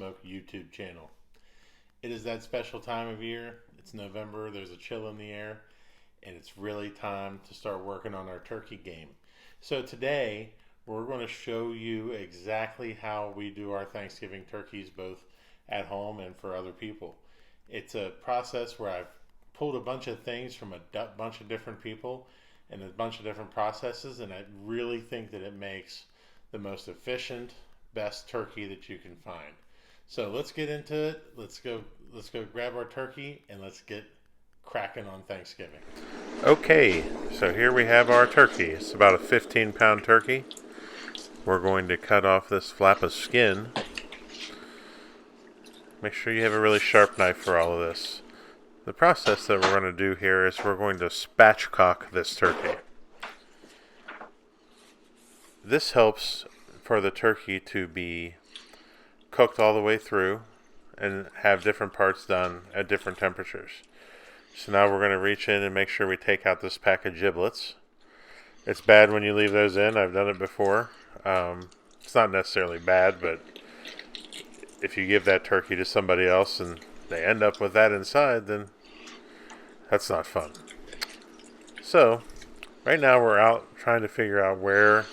Smoke YouTube channel. It is that special time of year. It's November, there's a chill in the air, and it's really time to start working on our turkey game. So today, we're going to show you exactly how we do our Thanksgiving turkeys, both at home and for other people. It's a process where I've pulled a bunch of things from a bunch of different people and a bunch of different processes, and I really think that it makes the most efficient, best turkey that you can find. So let's get into it. Let's go grab our turkey and let's get cracking on Thanksgiving. Okay, so here we have our turkey. It's about a 15-pound turkey. We're going to cut off this flap of skin. Make sure you have a really sharp knife for all of this. The process that we're going to do here is we're going to spatchcock this turkey. This helps for the turkey to be cooked all the way through and have different parts done at different temperatures. So now we're going to reach in and make sure we take out this pack of giblets. It's bad when you leave those in. I've done it before. It's not necessarily bad, but if you give that turkey to somebody else and they end up with that inside, then that's not fun. So right now we're out trying to figure out where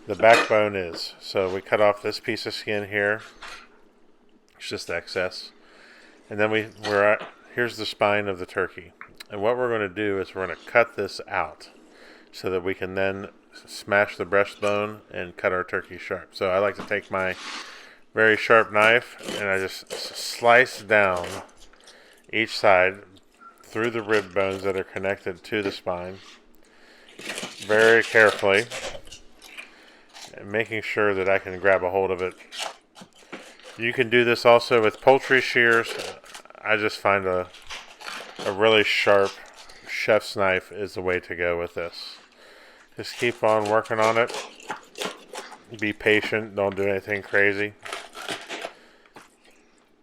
the backbone is. So we cut off this piece of skin here. It's just excess. And then here's the spine of the turkey. And what we're going to do is we're going to cut this out so that we can then smash the breastbone and cut our turkey sharp. So I like to take my very sharp knife and I just slice down each side through the rib bones that are connected to the spine very carefully, and making sure that I can grab a hold of it. You can do this also with poultry shears. I just find a really sharp chef's knife is the way to go with this. Just keep on working on it. Be patient. Don't do anything crazy.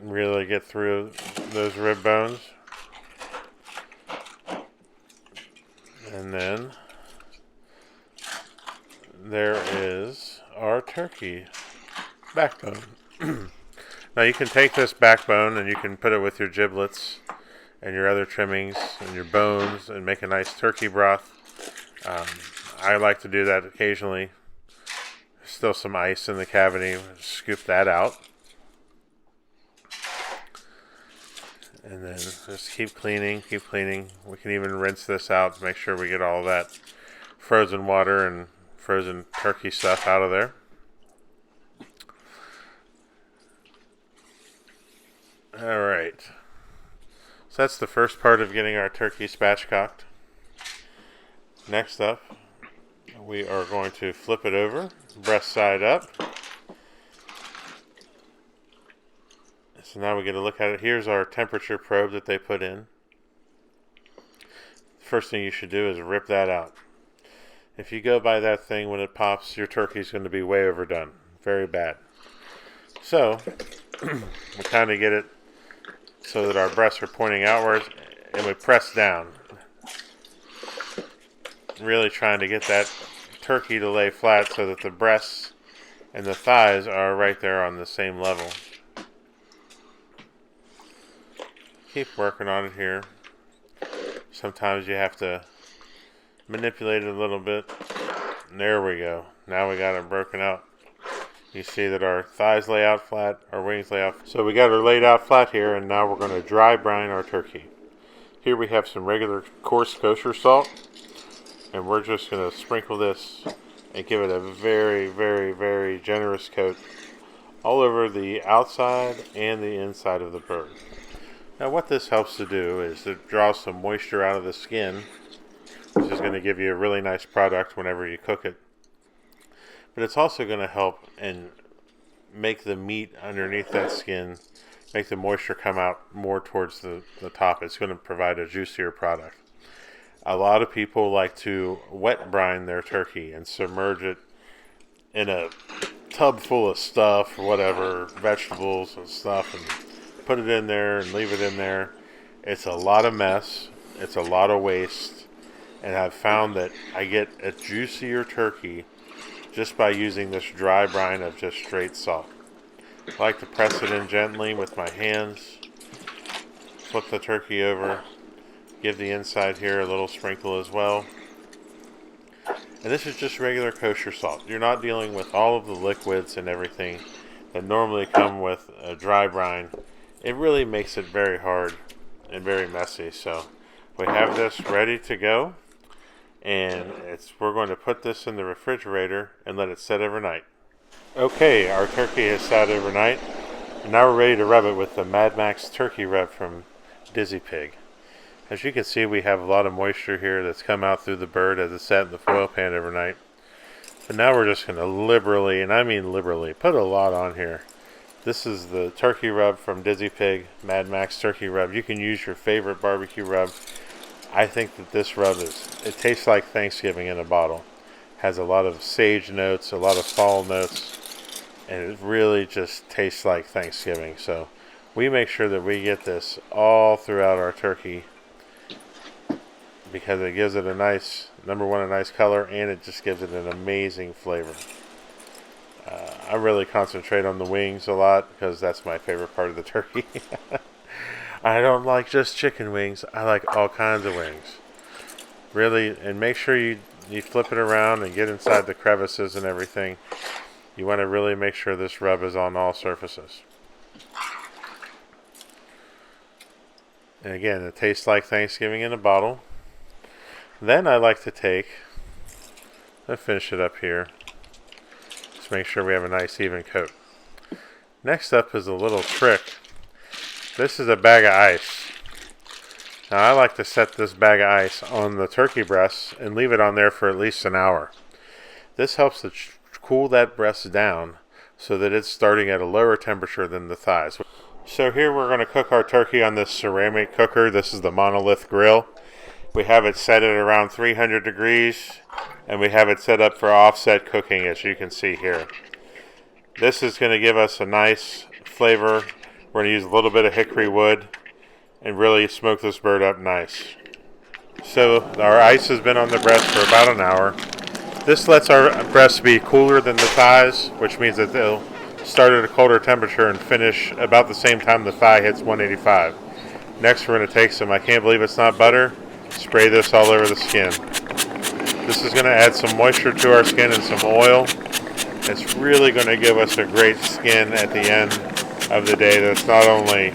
Really get through those rib bones. And then there is our turkey backbone. Now you can take this backbone and you can put it with your giblets and your other trimmings and your bones and make a nice turkey broth. I like to do that occasionally. There's still some ice in the cavity. Scoop that out. And then just keep cleaning, keep cleaning. We can even rinse this out to make sure we get all that frozen water and frozen turkey stuff out of there. Alright. So that's the first part of getting our turkey spatchcocked. Next up, we are going to flip it over, breast side up. So now we get a look at it. Here's our temperature probe that they put in. First thing you should do is rip that out. If you go by that thing when it pops, your turkey's going to be way overdone. Very bad. So, we kind of get it so that our breasts are pointing outwards, and we press down. Really trying to get that turkey to lay flat so that the breasts and the thighs are right there on the same level. Keep working on it here. Sometimes you have to manipulate it a little bit. And there we go. Now we got it broken out. You see that our thighs lay out flat, our wings lay out. So we got her laid out flat here, and now we're going to dry brine our turkey. Here we have some regular coarse kosher salt, and we're just going to sprinkle this and give it a very, very, very generous coat all over the outside and the inside of the bird. Now what this helps to do is to draw some moisture out of the skin, which is going to give you a really nice product whenever you cook it. But it's also going to help and make the meat underneath that skin, make the moisture come out more towards the top. It's going to provide a juicier product. A lot of people like to wet brine their turkey and submerge it in a tub full of stuff or whatever, vegetables and stuff, and put it in there and leave it in there. It's a lot of mess. It's a lot of waste. And I've found that I get a juicier turkey just by using this dry brine of just straight salt. I like to press it in gently with my hands, flip the turkey over, give the inside here a little sprinkle as well. And this is just regular kosher salt. You're not dealing with all of the liquids and everything that normally come with a dry brine. It really makes it very hard and very messy. So we have this ready to go, and we're going to put this in the refrigerator and let it set overnight. Okay, our turkey has sat overnight, and now we're ready to rub it with the Mad Max turkey rub from Dizzy Pig. As you can see, we have a lot of moisture here that's come out through the bird as it sat in the foil pan overnight. But now we're just going to liberally, and I mean liberally, put a lot on here. This is the turkey rub from Dizzy Pig, Mad Max turkey rub. You can use your favorite barbecue rub. I think that this rub it tastes like Thanksgiving in a bottle. Has a lot of sage notes, a lot of fall notes, and it really just tastes like Thanksgiving. So we make sure that we get this all throughout our turkey, because it gives it a nice, number one, a nice color, and it just gives it an amazing flavor. I really concentrate on the wings a lot because that's my favorite part of the turkey. I don't like just chicken wings. I like all kinds of wings. Really, and make sure you flip it around and get inside the crevices and everything. You want to really make sure this rub is on all surfaces. And again, it tastes like Thanksgiving in a bottle. Then I like to take, let's finish it up here. Just make sure we have a nice even coat. Next up is a little trick. This is a bag of ice. Now I like to set this bag of ice on the turkey breast and leave it on there for at least an hour. This helps to cool that breast down so that it's starting at a lower temperature than the thighs. So here we're going to cook our turkey on this ceramic cooker. This is the Monolith grill. We have it set at around 300 degrees, and we have it set up for offset cooking, as you can see here. This is going to give us a nice flavor. We're going to use a little bit of hickory wood and really smoke this bird up nice. So our ice has been on the breast for about an hour. This lets our breast be cooler than the thighs, which means that they'll start at a colder temperature and finish about the same time the thigh hits 185. Next, we're going to take some, I can't believe it's not butter, spray this all over the skin. This is going to add some moisture to our skin and some oil. It's really going to give us a great skin at the end of the day that's not only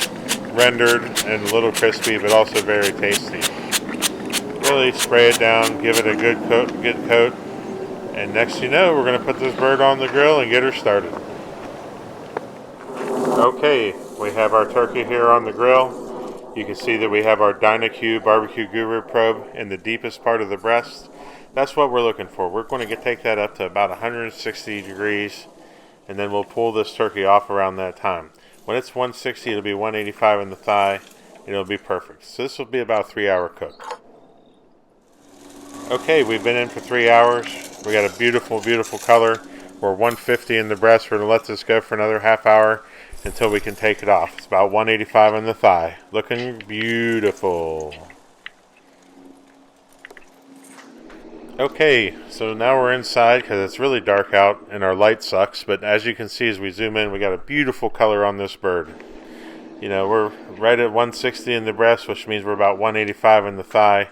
rendered and a little crispy, but also very tasty. Really spray it down, give it a good coat, and next you know, we're going to put this bird on the grill and get her started. Okay, we have our turkey here on the grill. You can see that we have our DynaQ barbecue guru probe in the deepest part of the breast. That's what we're looking for. We're going to take that up to about 160 degrees, and then we'll pull this turkey off around that time. When it's 160, it'll be 185 in the thigh, and it'll be perfect. So this will be about a 3-hour cook. Okay, we've been in for 3 hours. We got a beautiful, beautiful color. We're 150 in the breast. We're going to let this go for another half hour until we can take it off. It's about 185 in the thigh. Looking beautiful. Okay, so now we're inside because it's really dark out and our light sucks. But as you can see as we zoom in, we got a beautiful color on this bird. You know, we're right at 160 in the breast, which means we're about 185 in the thigh.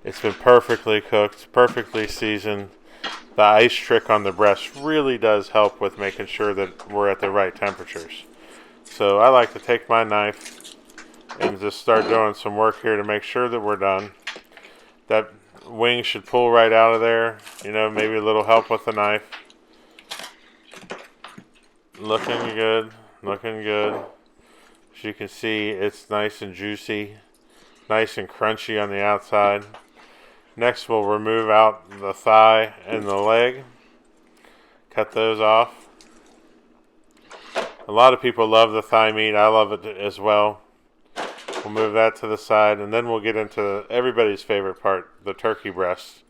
It's been perfectly cooked, perfectly seasoned. The ice trick on the breast really does help with making sure that we're at the right temperatures. So I like to take my knife and just start doing some work here to make sure that we're done. That wing should pull right out of there. You know, maybe a little help with the knife. Looking good, looking good. As you can see, it's nice and juicy, nice and crunchy on the outside. Next, we'll remove out the thigh and the leg. Cut those off. A lot of people love the thigh meat. I love it as well. We'll move that to the side, and then we'll get into everybody's favorite part, the turkey breast.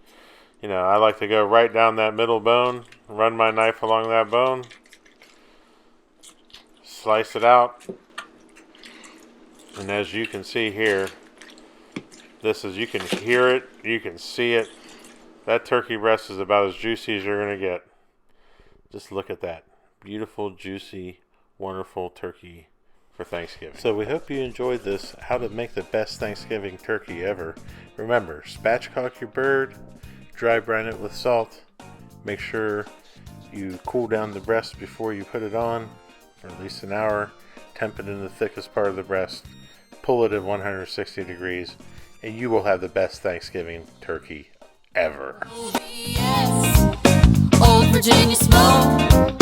You know, I like to go right down that middle bone, run my knife along that bone, slice it out, and as you can see here, you can hear it, you can see it. That turkey breast is about as juicy as you're going to get. Just look at that. Beautiful, juicy wonderful turkey for Thanksgiving. So we hope you enjoyed this, how to make the best Thanksgiving turkey ever. Remember, spatchcock your bird, dry brine it with salt. Make sure you cool down the breast before you put it on for at least an hour. Temp it in the thickest part of the breast. Pull it at 160 degrees, and you will have the best Thanksgiving turkey ever. Yes, Old Virginia smoke.